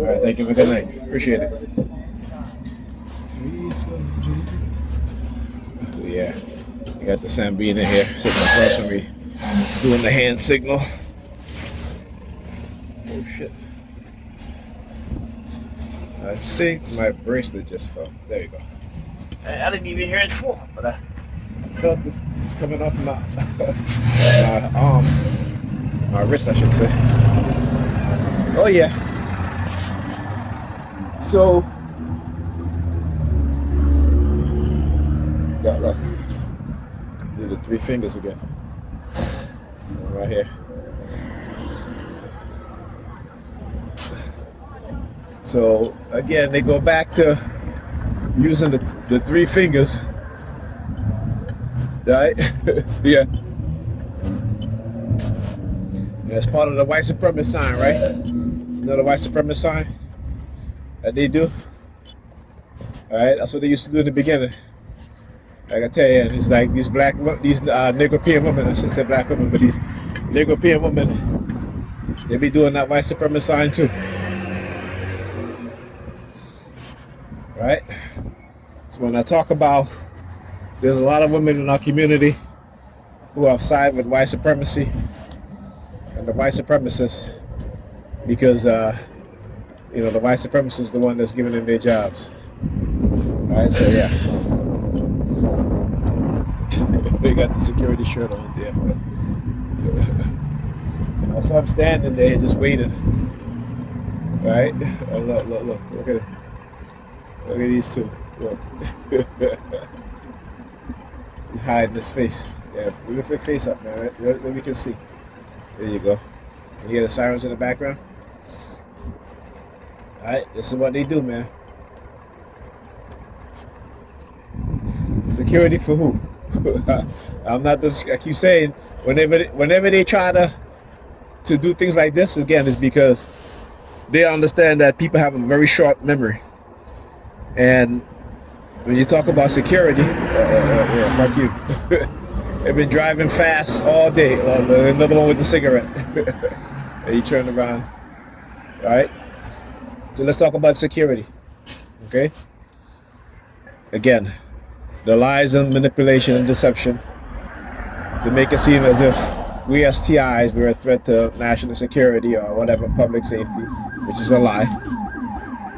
All right, thank you. Have a good night. Appreciate it. Yeah, you got the Sambina here sitting across from me, doing the hand signal. Oh shit! I think my bracelet just fell. There you go. I didn't even hear it fall, but I felt it coming off my my arm, my wrist, I should say. Oh yeah. So, look, do the three fingers again, right here. So again, they go back to using the three fingers, right? Yeah. That's part of the white supremacist sign, right? You know the white supremacist sign that they do? All right, that's what they used to do in the beginning. Like I tell you, it's like these Negropean women, I shouldn't say black women, but these Negropean women, they be doing that white supremacist sign too. Right? So when I talk about, there's a lot of women in our community who have sided with white supremacy and the white supremacists because, the white supremacist is the one that's giving them their jobs. Right? So yeah. They got the security shirt on there. So I'm standing there just waiting. Right? Oh, look. Look at it. Look at these two. Look. He's hiding his face. Yeah, lift your face up, man. Right? Let me can see. There you go. You hear the sirens in the background? Alright, this is what they do, man. Security for who? I'm not this. I keep saying, whenever they try to do things like this, again, it's because they understand that people have a very short memory. And when you talk about security, yeah, fuck you. They've been driving fast all day. Another one with the cigarette. And you turn around. All right? So let's talk about security. Okay? Again, the lies and manipulation and deception to make it seem as if we as TIs, we're a threat to national security or whatever, public safety, which is a lie.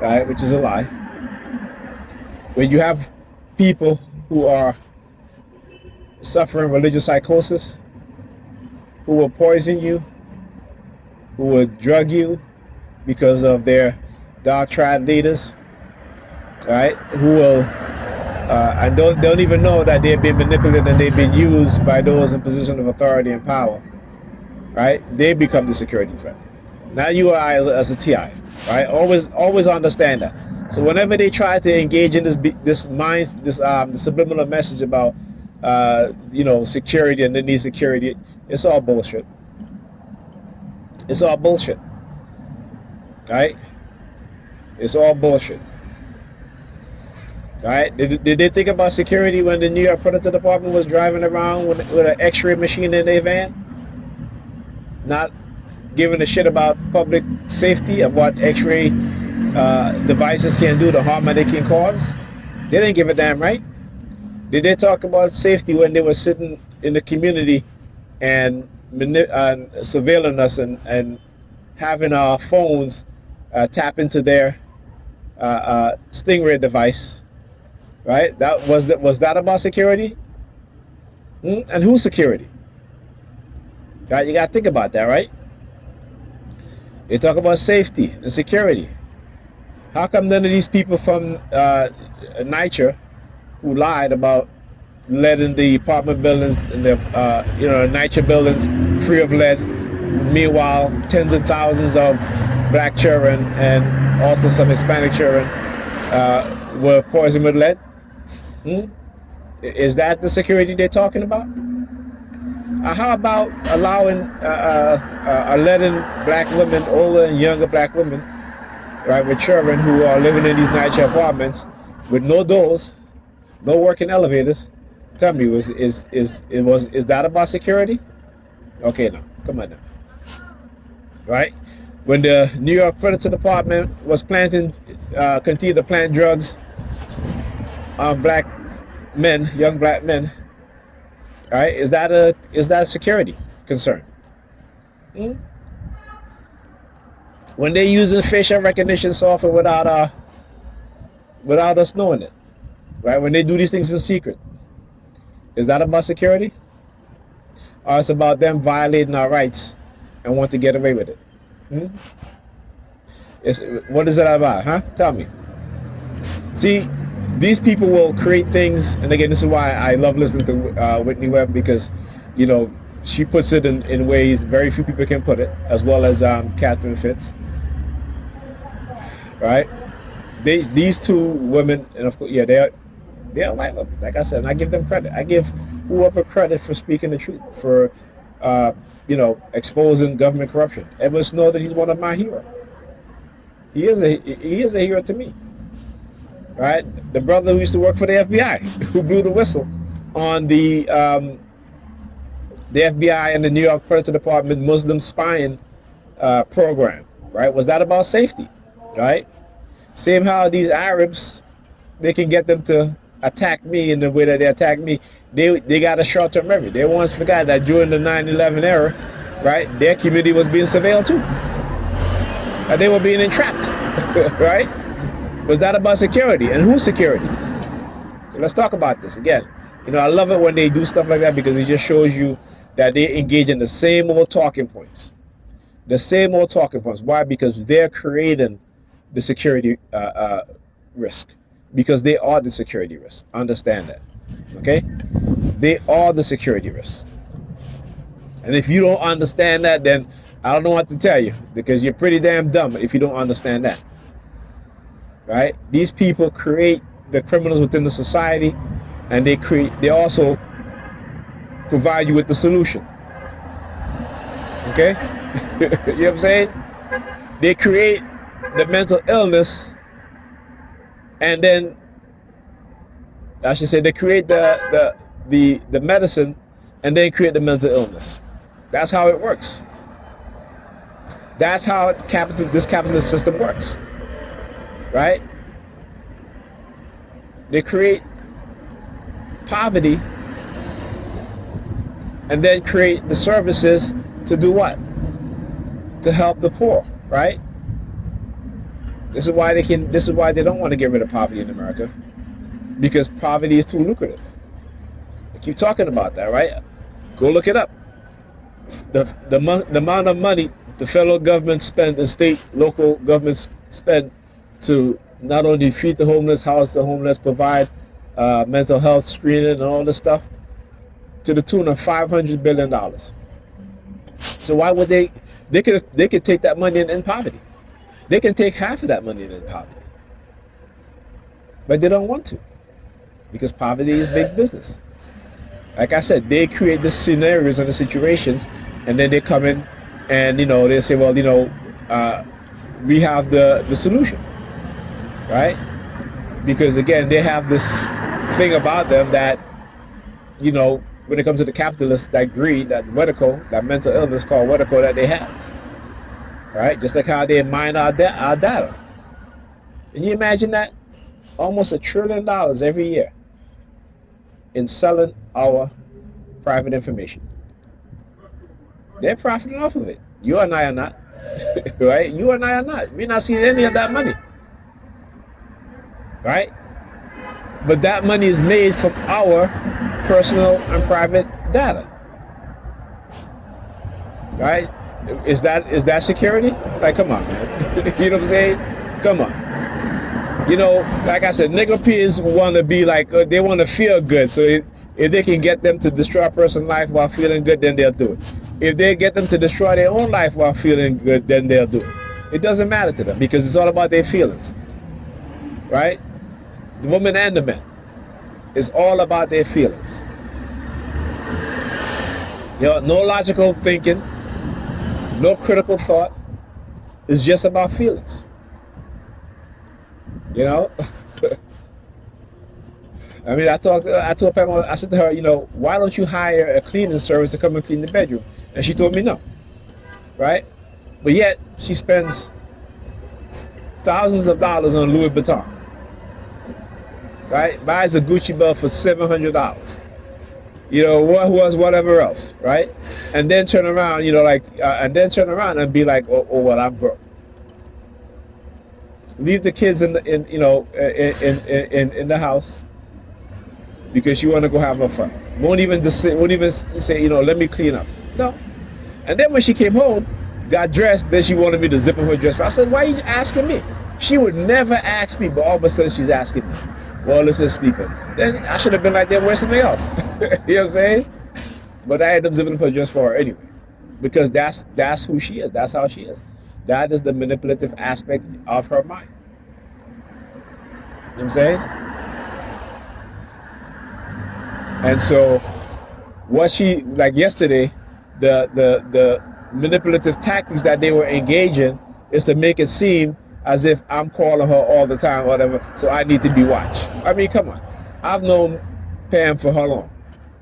Right? Which is a lie. When you have people who are suffering religious psychosis, who will poison you, who will drug you because of their dark tribe leaders, right? Who will and don't even know that they've been manipulated and they've been used by those in position of authority and power, right? They become the security threat. Now you or I as a TI, right? Always understand that. So whenever they try to engage in this subliminal message about security and they need security, it's all bullshit. It's all bullshit. Right? It's all bullshit. Right? Did they think about security when the New York Predator Department was driving around with an X-ray machine in their van? Not giving a shit about public safety, of what X-ray devices can do, the harm that they can cause? They didn't give a damn, right? Did they talk about safety when they were sitting in the community and surveilling us and having our phones tap into their Stingray device? Right? Was that about security? And whose security? Right? You got to think about that, right? They talk about safety and security. How come none of these people from NYCHA who lied about letting the apartment buildings and the NYCHA buildings free of lead, meanwhile tens of thousands of black children and also some Hispanic children were poisoned with lead? Is that the security they're talking about? How about allowing letting black women, older and younger black women, right, with children who are living in these NYCHA apartments with no doors, no working elevators? Tell me, is that about security? Okay, now come on now, right? when the New York Predator Department was planting, continued to plant drugs on black men, young black men, all right, is that a security concern? Hmm? When they're using facial recognition software without us knowing it, right? When they do these things in secret, is that about security? Or it's about them violating our rights and want to get away with it? Hmm? What is it about, huh? Tell me. See, these people will create things, and again, this is why I love listening to Whitney Webb, because, you know, she puts it in ways very few people can put it, as well as Catherine Fitz, right? These two women, and of course, yeah, they're white women, like I said, and I give them credit. I give whoever credit for speaking the truth, for exposing government corruption. Edward Snowden, he's one of my heroes. He is a hero to me. Right? The brother who used to work for the FBI, who blew the whistle on the FBI and the New York Predator Department Muslim spying program, right? Was that about safety, right? Same how these Arabs, they can get them to attack me in the way that they attack me. They got a short-term memory. They once forgot that during the 9/11 era, right, their community was being surveilled too, and they were being entrapped, right? Was that about security? And whose security? So let's talk about this again. You know, I love it when they do stuff like that, because it just shows you that they engage in the same old talking points. The same old talking points. Why? Because they're creating the security risk. Because they are the security risk. Understand that. Okay? They are the security risk. And if you don't understand that, then I don't know what to tell you, because you're pretty damn dumb if you don't understand that. Right? These people create the criminals within the society, and they also provide you with the solution. Okay? You know what I'm saying? They create the mental illness, and then I should say they create the medicine, and then create the mental illness. That's how it works. That's how this capitalist system works. Right? They create poverty and then create the services to do what? To help the poor, right? This is why they don't want to get rid of poverty in America, because poverty is too lucrative. I keep talking about that, right? Go look it up. The amount of money the federal government spend and state, local governments spend to not only feed the homeless, house the homeless, provide mental health screening and all this stuff, to the tune of $500 billion. So why would they could take that money and end poverty. They can take half of that money and end poverty. But they don't want to, because poverty is big business. Like I said, they create the scenarios and the situations, and then they come in and they say, well, we have the solution. Right? Because again, they have this thing about them that, when it comes to the capitalists, that greed, that mental illness called Wedico that they have. Right? Just like how they mine our data. Can you imagine that? Almost $1 trillion every year in selling our private information. They're profiting off of it. You and I are not. Right? You and I are not. We're not seeing any of that money. Right? But that money is made from our personal and private data. Right? Is that security? Like, come on, man. You know what I'm saying? Come on. Like I said, Negropeans want to be like, they want to feel good. So if they can get them to destroy a person's life while feeling good, then they'll do it. If they get them to destroy their own life while feeling good, then they'll do it. It doesn't matter to them, because it's all about their feelings. Right? The woman and the man. It's all about their feelings. No logical thinking, no critical thought. It's just about feelings. I mean, I told Pamela, I said to her, why don't you hire a cleaning service to come and clean the bedroom? And she told me no. Right? But yet she spends thousands of dollars on Louis Vuitton, right? Buys a Gucci belt for $700. What was whatever else, right? And then turn around, and then turn around and be like, oh well, I'm broke. Leave the kids in the house because you want to go have a fun. Won't even say, let me clean up. No. And then when she came home, got dressed, then she wanted me to zip up her dress. I said, why are you asking me? She would never ask me, but all of a sudden she's asking me. Well, this is sleeping. Then I should have been like that, wear something else. You know what I'm saying? But I ended up zipping up her dress for her anyway, because that's who she is. That's how she is. That is the manipulative aspect of her mind. You know what I'm saying? And so, what she, like yesterday, the manipulative tactics that they were engaging is to make it seem as if I'm calling her all the time or whatever, so I need to be watched. I mean, come on. I've known Pam for how long?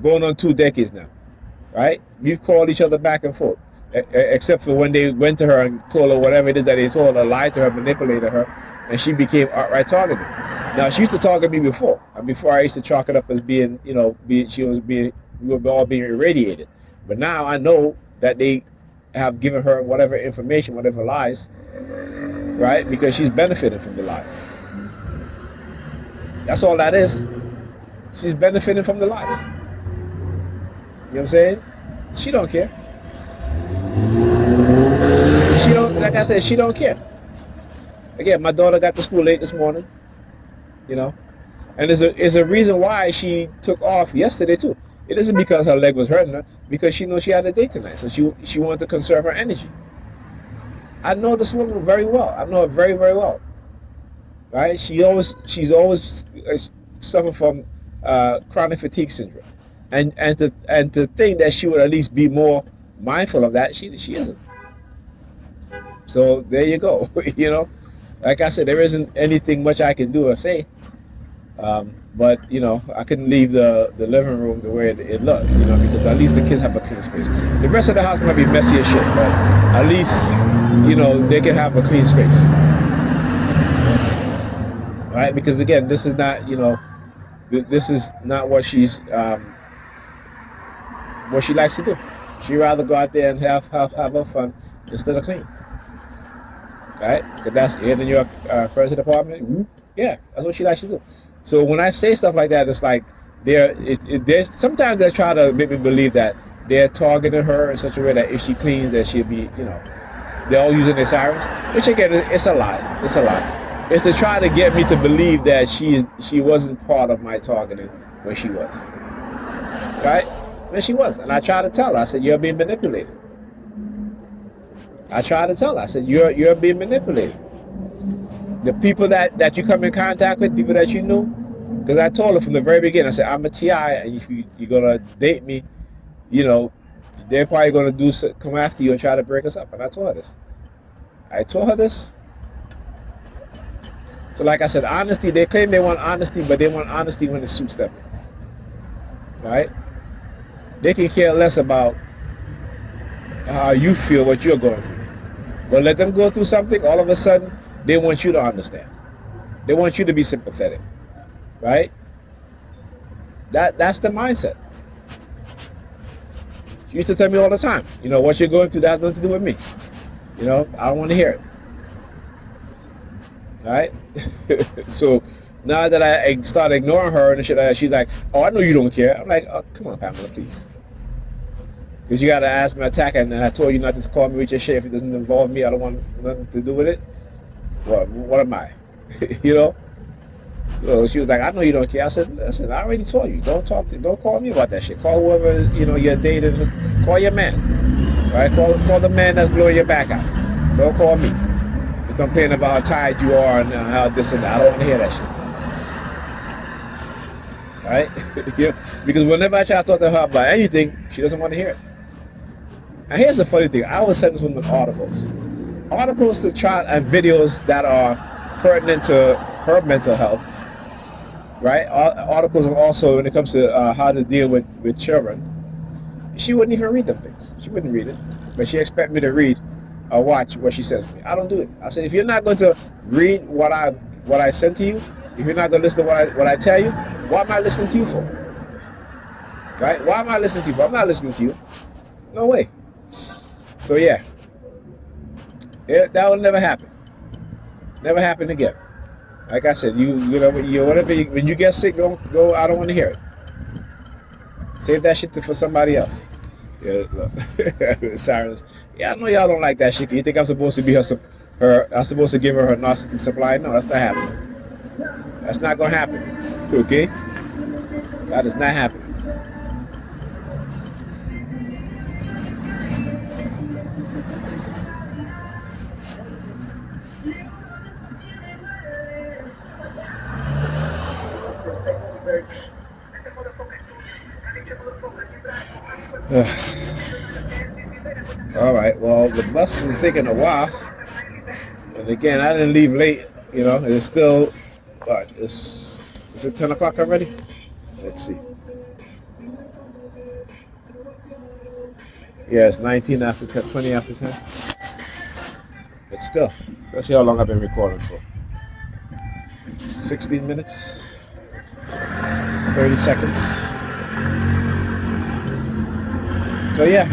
Going on 2 decades now, right? We've called each other back and forth, except for when they went to her and told her whatever it is that they told her, lied to her, manipulated her, and she became outright targeted. Now, she used to target me before. And before, I used to chalk it up as being, we were all being irradiated. But now I know that they have given her whatever information, whatever lies, right? Because she's benefiting from the lies. That's all that is. She's benefiting from the lies. You know what I'm saying? She don't care. Like I said, she don't care. Again, my daughter got to school late this morning, and there's a reason why she took off yesterday too. It isn't because her leg was hurting her, because she knows she had a date tonight, so she wanted to conserve her energy. I know this woman very well. I know her very, very well. Right? She's always suffered from chronic fatigue syndrome, and to think that she would at least be more mindful of that, she isn't. So there you go. Like I said, there isn't anything much I can do or say. But I couldn't leave the living room the way it looked, because at least the kids have a clean space. The rest of the house might be messy as shit, but at least they can have a clean space, right? Because again, this is not this is not what she likes to do. She'd rather go out there and have her fun instead of clean, right? Because that's it in your present apartment. Mm-hmm. Yeah, that's what she likes to do. So when I say stuff like that, it's like sometimes they try to make me believe that they're targeting her in such a way that if she cleans, that she'll be, they're all using their sirens. Which again, it's a lie. It's a lie. It's to try to get me to believe that she wasn't part of my targeting when she was. Right? When she was. And I tried to tell her, I said, you're being manipulated. I tried to tell her, I said, you're being manipulated. The people that you come in contact with, people that you knew, because I told her from the very beginning, I said, I'm a TI, and if you're going to date me, they're probably going to come after you and try to break us up. And I told her this. So like I said, honesty, they claim they want honesty, but they want honesty when it suits them. Right? They can care less about how you feel, what you're going through. But let them go through something, all of a sudden, they want you to understand. They want you to be sympathetic, right? That's the mindset. She used to tell me all the time, what you're going through, that has nothing to do with me. I don't want to hear it. Right? So now that I start ignoring her and shit, she's like, oh, I know you don't care. I'm like, oh, come on, Pamela, please. Because you got to ask me attack, and I told you not to call me with your shit if it doesn't involve me. I don't want nothing to do with it. What am I? So she was like, I know you don't care. I said, listen, I already told you, don't call me about that shit. Call whoever you're dating. Call your man, right? Call the man that's blowing your back out. Don't call me. You complain about how tired you are and how this and that. I don't want to hear that shit. Right? Because whenever I try to talk to her about anything, she doesn't want to hear it. And here's the funny thing: I was sending this woman articles to try, and videos that are pertinent to her mental health, right? Articles also when it comes to how to deal with children. She wouldn't even read them things. She wouldn't read it, but she expected me to read or watch what she says to me. I don't do it. I said, if you're not going to read what I sent to you, if you're not going to listen to what I tell you, what am I listening to you for? Right? Why am I listening to you for? I'm not listening to you. No way. So yeah, that will never happen. Never happen again. Like I said, you know, when you get sick, don't go. I don't want to hear it. Save that shit for somebody else. Yeah, look. Cyrus. Yeah, I know y'all don't like that shit. You think I'm supposed to be her? I'm supposed to give her her narcissistic supply? No, that's not happening. That's not gonna happen. Okay? That is not happening. All right. Well, the bus is taking a while, and again, I didn't leave late. You know, it's still. Is it 10 o'clock already? Let's see. Yeah, it's 19 after 10, 20 after 10. But still, let's see how long I've been recording for. 16 minutes, 30 seconds. So yeah,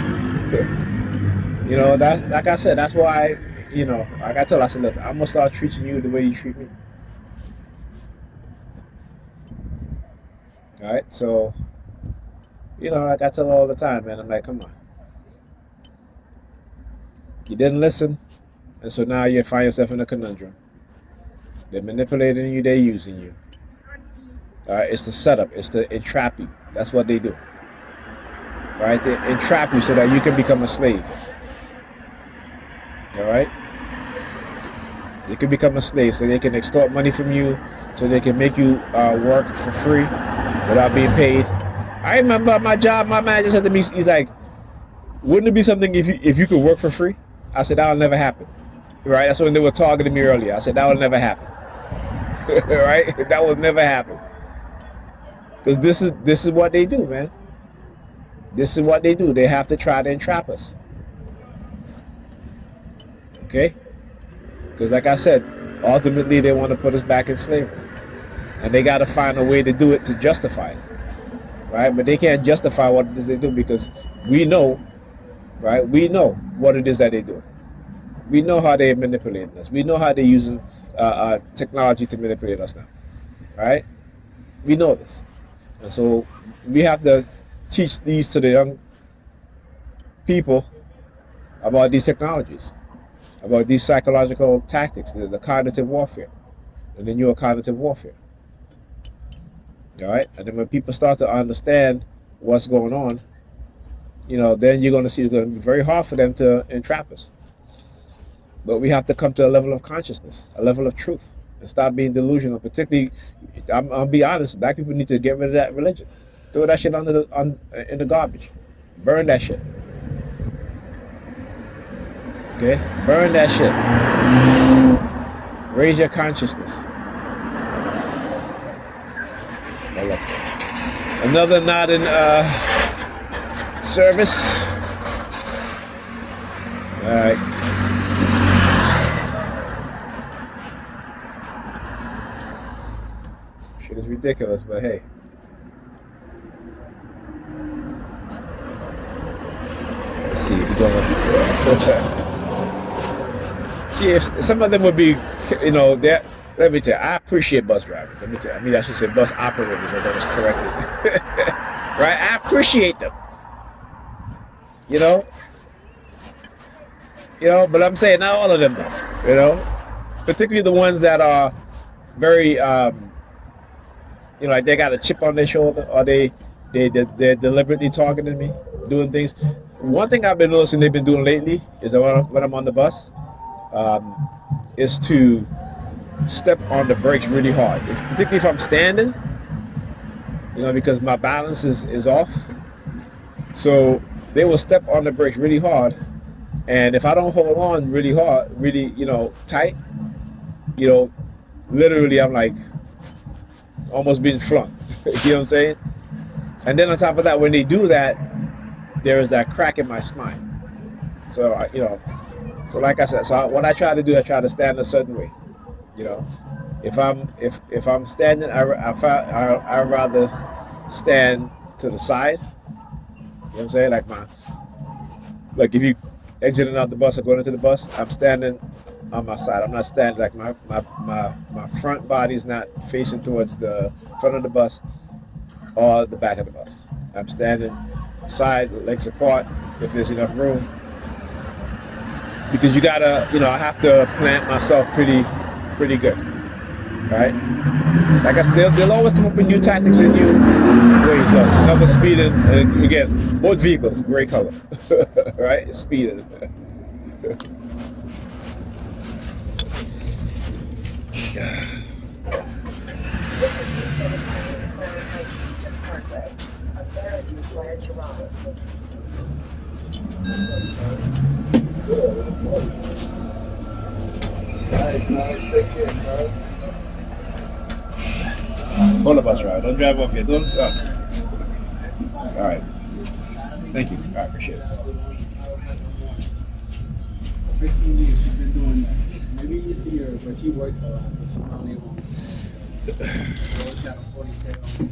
you know, that like I said, that's why, you know, like I told her, I said, listen, I'm gonna start treating you the way you treat me. All right, so, you know, like I tell her all the time, man, I'm like, come on, you didn't listen, and so now you find yourself in a conundrum. They're manipulating you, they're using you. All right, it's the setup, it's to entrap you. That's what they do. All right, they entrap you so that you can become a slave. All right, you can become a slave, so they can extort money from you, so they can make you work for free without being paid. I remember my job, my manager said to me, he's like, wouldn't it be something if you could work for free? I said, that'll never happen. Right, that's when they were targeting me earlier. I said, that will never happen. Right, that will never happen. Because this is what they do, man. This is what they do. They have to try to entrap us. Okay? Because like I said, ultimately they want to put us back in slavery. And they got to find a way to do it to justify it. Right? But they can't justify what it is they do because we know, right? We know what it is that they do. We know how they're manipulating us. We know how they're using technology to manipulate us now. Right? We know this. And so we have to teach these to the young people about these technologies, about these psychological tactics, the cognitive warfare, and the newer cognitive warfare. All right? And then when people start to understand what's going on, you know, then you're going to see it's going to be very hard for them to entrap us. But we have to come to a level of consciousness, a level of truth, and stop being delusional. Particularly, I'll be honest, black people need to get rid of that religion. Throw that shit in the garbage. Burn that shit. Okay? Burn that shit. Raise your consciousness. Another not in service. All right. Shit is ridiculous, but hey. Let's see if you're going see, if some of them would be, you know, let me tell you, I appreciate bus drivers. Let me tell you, I mean, I should say bus operators, as I was corrected. Right? I appreciate them. You know, but I'm saying not all of them, though. You know, particularly the ones that are very, you know, like they got a chip on their shoulder, or they're deliberately targeting me, doing things. One thing I've been noticing they've been doing lately is that when I'm on the bus, is to step on the brakes really hard, particularly if I'm standing, you know, because my balance is off. So they will step on the brakes really hard, and if I don't hold on really hard, really, you know, tight, you know, literally I'm like almost being flung. You know what I'm saying? And then on top of that, when they do that, there is that crack in my spine. So you know, So like I said, what I try to do, I try to stand a certain way. You know, if I'm standing, I rather stand to the side. You know what I'm saying? Like if you exiting out the bus or going into the bus, I'm standing on my side. I'm not standing like my front body is not facing towards the front of the bus or the back of the bus. I'm standing side, legs apart, if there's enough room. Because you gotta, I have to plant myself pretty good, right? Like I said, they'll always come up with new tactics and new ways. Look, another speeding, and again, both vehicles, gray color, right? Speeding. Hold the bus driver. Don't drive off here. Don't. All right. Thank you. I appreciate it. 15 years she's been doing that. Maybe you see her, but she works a lot, so she probably won't. Always got a 40K on.